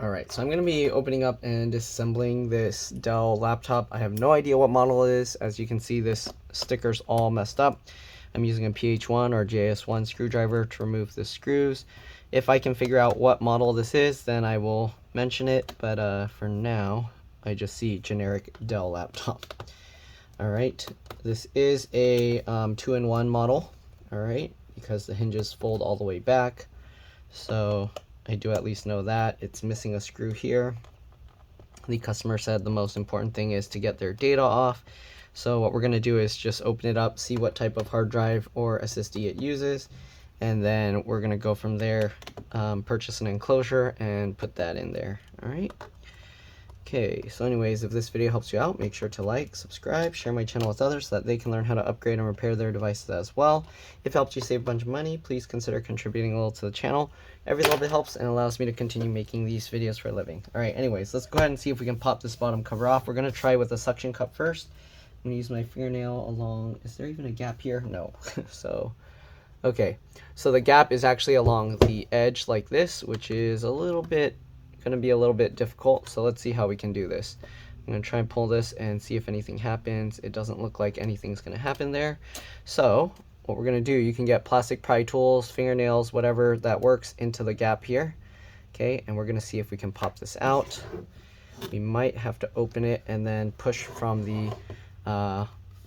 Alright, so I'm going to be opening up and disassembling this Dell laptop. I have no idea what model it is. As you can see, this sticker's all messed up. I'm using a PH1 or JS1 screwdriver to remove the screws. If I can figure out what model this is, then I will mention it, but for now, I just see generic Dell laptop. Alright, this is a 2-in-1 model, alright, because the hinges fold all the way back. So I do at least know that. It's missing a screw here. The customer said the most important thing is to get their data off. So what we're going to do is just open it up, see what type of hard drive or SSD it uses, and then we're going to go from there, purchase an enclosure and put that in there. All right. Okay, so anyways, if this video helps you out, make sure to like, subscribe, share my channel with others so that they can learn how to upgrade and repair their devices as well. If it helped you save a bunch of money, please consider contributing a little to the channel. Every little bit helps and allows me to continue making these videos for a living. Alright, anyways, let's go ahead and see if we can pop this bottom cover off. We're going to try with a suction cup first. I'm going to use my fingernail along... Is there even a gap here? No. Okay. So the gap is actually along the edge like this, which is going to be a little bit difficult. So let's see how we can do this. I'm going to try and pull this and see if anything happens. It doesn't look like anything's going to happen there. So what we're going to do, you can get plastic pry tools, fingernails, whatever that works into the gap here. Okay, and we're going to see if we can pop this out. We might have to open it and then push from the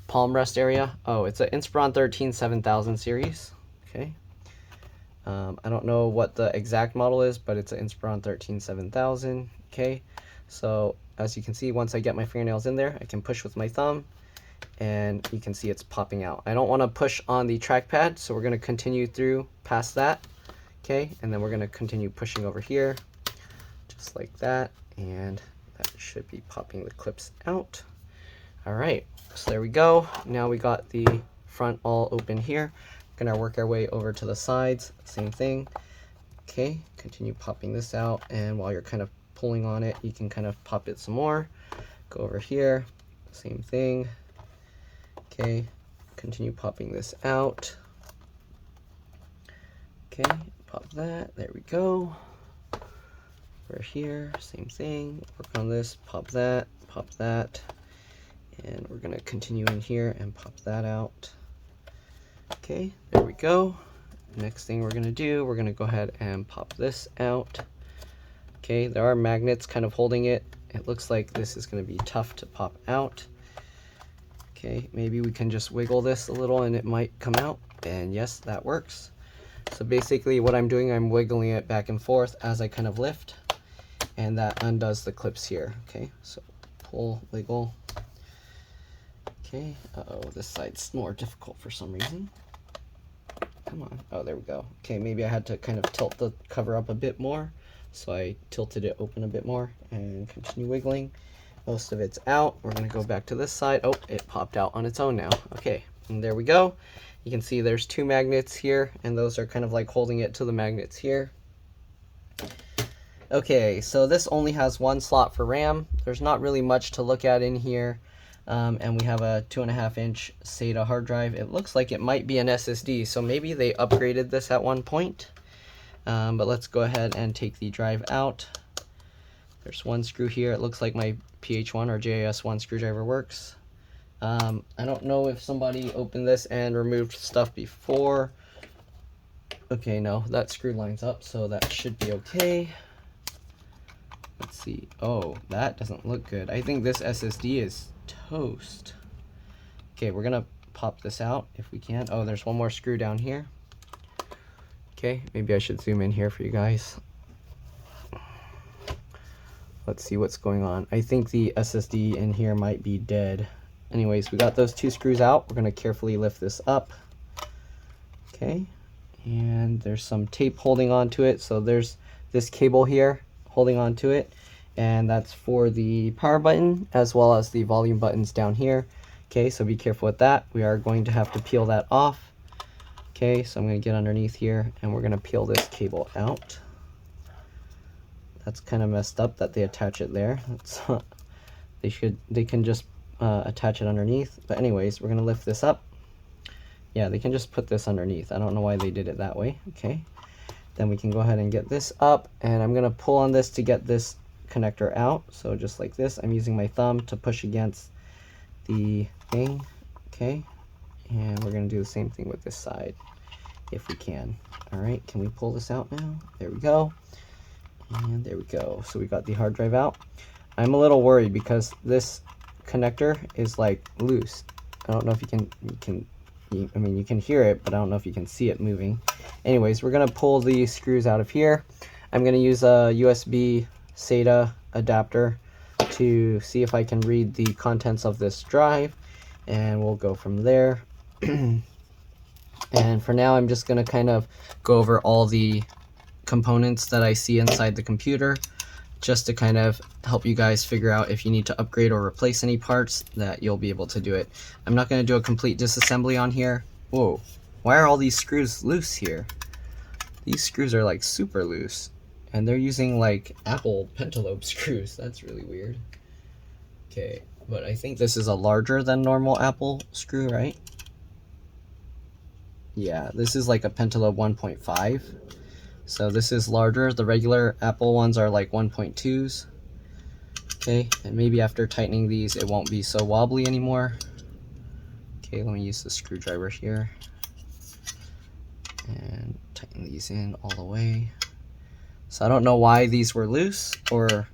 palm rest area. Oh, it's an Inspiron 13 7000 series. Okay. I don't know what the exact model is, but it's an Inspiron 13 7000. Okay, so as you can see, once I get my fingernails in there, I can push with my thumb, and you can see it's popping out. I don't want to push on the trackpad, so we're going to continue through past that. Okay, and then we're going to continue pushing over here, just like that, and that should be popping the clips out. All right, so there we go. Now we got the front all open here. Gonna work our way over to the sides, same thing. Okay, continue popping this out, and while you're kind of pulling on it, you can kind of pop it some more. Go over here, same thing. Okay, continue popping this out. Okay, pop that, there we go. Over here, same thing, work on this, pop that, and we're gonna continue in here and pop that out. Okay, there we go. Next thing we're going to do, we're going to go ahead and pop this out. Okay, there are magnets kind of holding it. It looks like this is going to be tough to pop out. Okay, maybe we can just wiggle this a little and it might come out. And yes, that works. So basically what I'm doing, I'm wiggling it back and forth as I kind of lift. And that undoes the clips here. Okay, so pull, wiggle. Okay, uh-oh, this side's more difficult for some reason. Come on. Oh, there we go. Okay, maybe I had to kind of tilt the cover up a bit more. So I tilted it open a bit more and continue wiggling. Most of it's out. We're going to go back to this side. Oh, it popped out on its own now. Okay, and there we go. You can see there's two magnets here, and those are kind of like holding it to the magnets here. Okay, so this only has one slot for RAM. There's not really much to look at in here. And we have a 2.5-inch SATA hard drive. It looks like it might be an SSD, so maybe they upgraded this at one point. But let's go ahead and take the drive out. There's one screw here. It looks like my PH1 or JS1 screwdriver works. I don't know if somebody opened this and removed stuff before. Okay, no, that screw lines up, so that should be okay. Let's see. Oh, that doesn't look good. I think this SSD is toast. Okay, we're gonna pop this out if we can. Oh, there's one more screw down here. Okay, maybe I should zoom in here for you guys. Let's see what's going on. I think the SSD in here might be dead. Anyways, we got those two screws out. We're gonna carefully lift this up. Okay, and there's some tape holding on to it. So there's this cable here holding on to it, and that's for the power button as well as the volume buttons down here. Okay, so be careful with that. We are going to have to peel that off. Okay, so I'm going to get underneath here and we're going to peel this cable out. That's kind of messed up that they attach it there. They can just attach it underneath. But anyways, we're going to lift this up. Yeah, they can just put this underneath. I don't know why they did it that way. Okay, Then we can go ahead and get this up, and I'm gonna pull on this to get this connector out. So just like this, I'm using my thumb to push against the thing. Okay, and we're gonna do the same thing with this side if we can. All right, can we pull this out now? There we go, and there we go. So we got the hard drive out. I'm a little worried because this connector is like loose. I don't know if you can I mean, you can hear it, but I don't know if you can see it moving. Anyways, we're gonna pull the screws out of here. I'm gonna use a USB SATA adapter to see if I can read the contents of this drive, and we'll go from there. And for now, I'm just gonna kind of go over all the components that I see inside the computer, just to kind of help you guys figure out if you need to upgrade or replace any parts, that you'll be able to do it. I'm not going to do a complete disassembly on here. Whoa, why are all these screws loose here? These screws are like super loose, and they're using like Apple pentalobe screws. That's really weird. Okay, but I think this is a larger than normal Apple screw, right? Yeah, this is like a pentalobe 1.5. So this is larger. The regular Apple ones are like 1.2s. Okay, and maybe after tightening these, it won't be so wobbly anymore. Okay, let me use the screwdriver here and tighten these in all the way. So I don't know why these were loose, or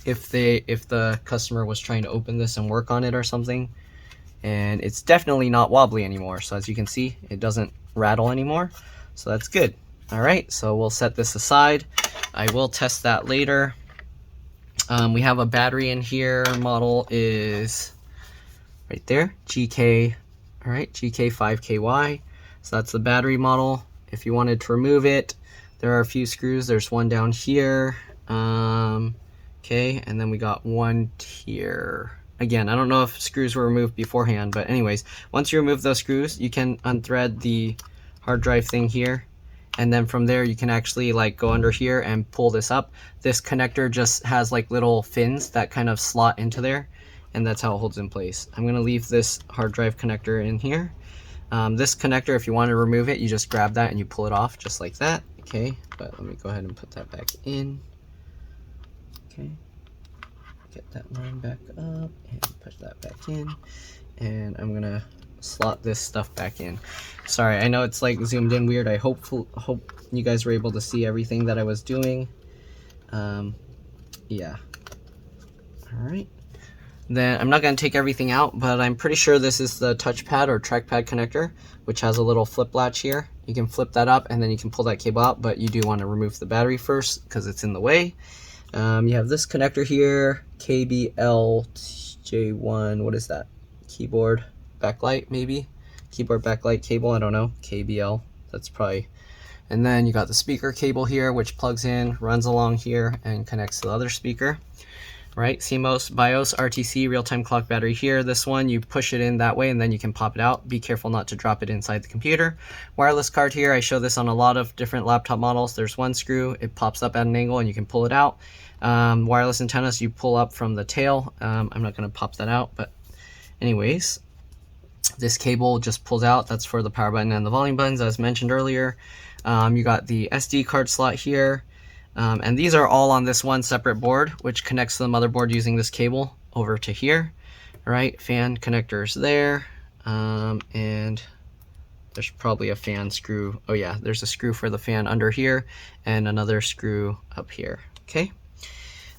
if the customer was trying to open this and work on it or something. And it's definitely not wobbly anymore. So as you can see, it doesn't rattle anymore. So that's good. All right, so we'll set this aside. I will test that later. We have a battery in here. Model is right there, GK, all right, GK5KY. So that's the battery model. If you wanted to remove it, there are a few screws. There's one down here. Okay, and then we got one here. Again, I don't know if screws were removed beforehand, but anyways, once you remove those screws, you can unthread the hard drive thing here. And then from there, you can actually like go under here and pull this up. This connector just has like little fins that kind of slot into there, and that's how it holds in place. I'm gonna leave this hard drive connector in here. This connector, if you want to remove it, you just grab that and you pull it off just like that. Okay, but let me go ahead and put that back in. Okay, get that line back up and push that back in. And I'm gonna slot this stuff back in. Sorry, I know it's like zoomed in weird. I hope you guys were able to see everything that I was doing. Yeah. All right. Then I'm not going to take everything out, but I'm pretty sure this is the touchpad or trackpad connector, which has a little flip latch here. You can flip that up and then you can pull that cable out, but you do want to remove the battery first because it's in the way. You have this connector here, KBLJ1, what is that? Keyboard backlight, maybe? Keyboard backlight cable, I don't know. KBL, that's probably. And then you got the speaker cable here, which plugs in, runs along here, and connects to the other speaker. Right, CMOS, BIOS, RTC, real-time clock battery here. This one, you push it in that way and then you can pop it out. Be careful not to drop it inside the computer. Wireless card here, I show this on a lot of different laptop models. There's one screw, it pops up at an angle and you can pull it out. Wireless antennas, you pull up from the tail. I'm not gonna pop that out, but anyways, this cable just pulls out. That's for the power button and the volume buttons, as mentioned earlier. You got the SD card slot here. And these are all on this one separate board, which connects to the motherboard using this cable over to here. All right, fan connectors there. And there's probably a fan screw. Oh yeah, there's a screw for the fan under here and another screw up here, okay?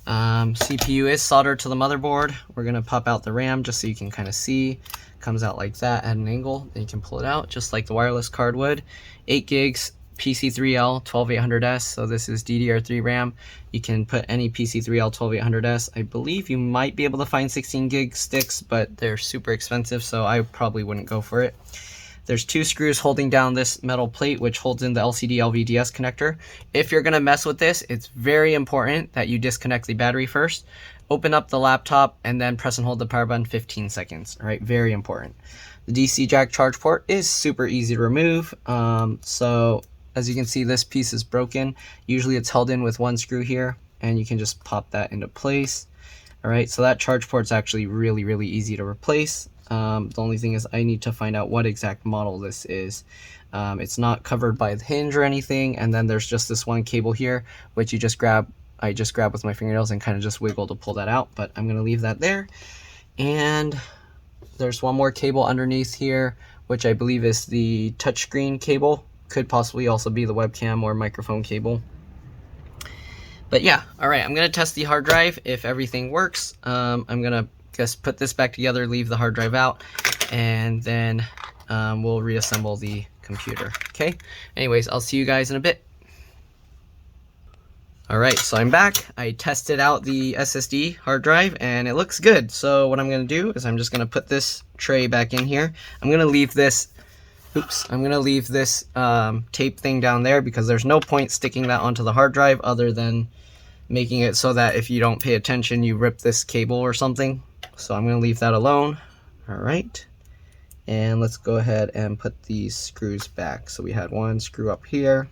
CPU is soldered to the motherboard. We're gonna pop out the RAM just so you can kind of see. Comes out like that at an angle, then you can pull it out just like the wireless card would. 8 gigs. PC3L 12800S, so this is DDR3 RAM. You can put any PC3L 12800S. I believe you might be able to find 16 gig sticks, but they're super expensive, so I probably wouldn't go for it. There's 2 screws holding down this metal plate, which holds in the LCD LVDS connector. If you're gonna mess with this, it's very important that you disconnect the battery first, open up the laptop, and then press and hold the power button 15 seconds, all right? Very important. The DC jack charge port is super easy to remove, so as you can see, this piece is broken. Usually it's held in with one screw here, and you can just pop that into place. All right, so that charge port's actually really, really easy to replace. The only thing is I need to find out what exact model this is. It's not covered by the hinge or anything, and then there's just this one cable here, which you just grab. I just grab with my fingernails and kind of just wiggle to pull that out, but I'm gonna leave that there. And there's one more cable underneath here, which I believe is the touchscreen cable. Could possibly also be the webcam or microphone cable. But yeah, all right, I'm gonna test the hard drive. If everything works, I'm gonna just put this back together, leave the hard drive out, and then we'll reassemble the computer, okay? Anyways, I'll see you guys in a bit. All right, so I'm back. I tested out the SSD hard drive and it looks good. So what I'm gonna do is I'm just gonna put this tray back in here. I'm gonna leave this, tape thing down there because there's no point sticking that onto the hard drive other than making it so that if you don't pay attention, you rip this cable or something. So I'm gonna leave that alone. All right, and let's go ahead and put these screws back. So we had one screw up here,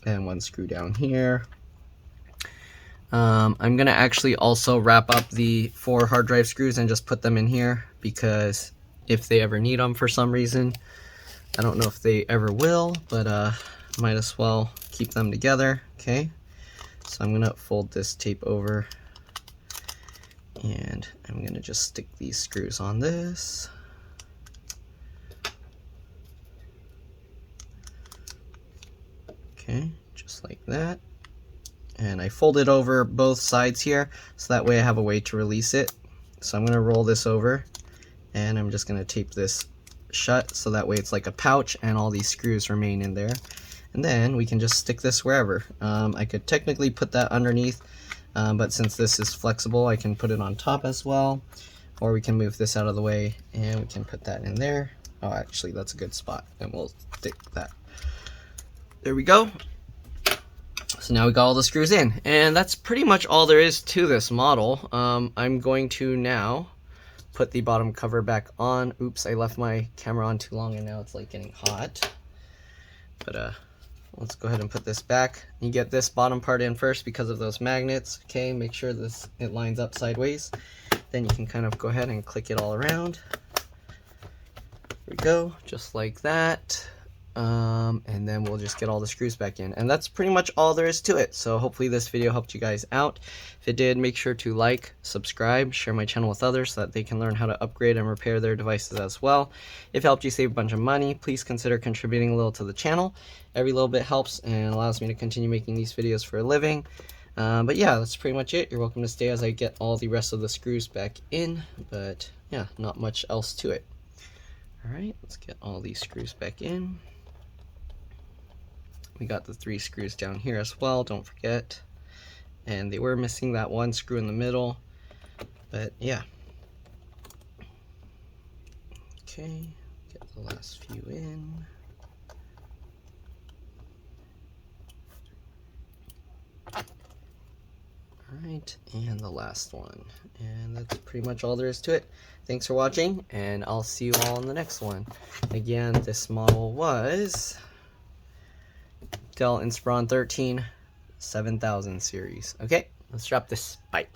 and one screw down here. I'm gonna actually also wrap up the 4 hard drive screws and just put them in here because if they ever need them for some reason, I don't know if they ever will, but might as well keep them together. Okay, so I'm gonna fold this tape over and I'm gonna just stick these screws on this. Okay, just like that. And I fold it over both sides here, so that way I have a way to release it. So I'm gonna roll this over, and I'm just gonna tape this shut, so that way it's like a pouch, and all these screws remain in there. And then we can just stick this wherever. I could technically put that underneath, but since this is flexible, I can put it on top as well. Or we can move this out of the way, and we can put that in there. Oh, actually, that's a good spot, and we'll stick that. There we go. So now we got all the screws in, and that's pretty much all there is to this model. I'm going to now put the bottom cover back on. Oops, I left my camera on too long and now it's like getting hot. But let's go ahead and put this back. You get this bottom part in first because of those magnets. Okay, make sure it lines up sideways. Then you can kind of go ahead and click it all around. There we go, just like that. And then we'll just get all the screws back in, and that's pretty much all there is to it. So hopefully this video helped you guys out. If it did, make sure to like, subscribe, share my channel with others so that they can learn how to upgrade and repair their devices as well. If it helped you save a bunch of money, please consider contributing a little to the channel. Every little bit helps and allows me to continue making these videos for a living. But yeah, that's pretty much it. You're welcome to stay as I get all the rest of the screws back in, but yeah, not much else to it. All right, let's get all these screws back in. We got the 3 screws down here as well, don't forget. And they were missing that one screw in the middle, but yeah. Okay, get the last few in. Alright, and the last one. And that's pretty much all there is to it. Thanks for watching, and I'll see you all in the next one. Again, this model was Dell Inspiron 13 7000 series. Okay, let's drop this. Bye.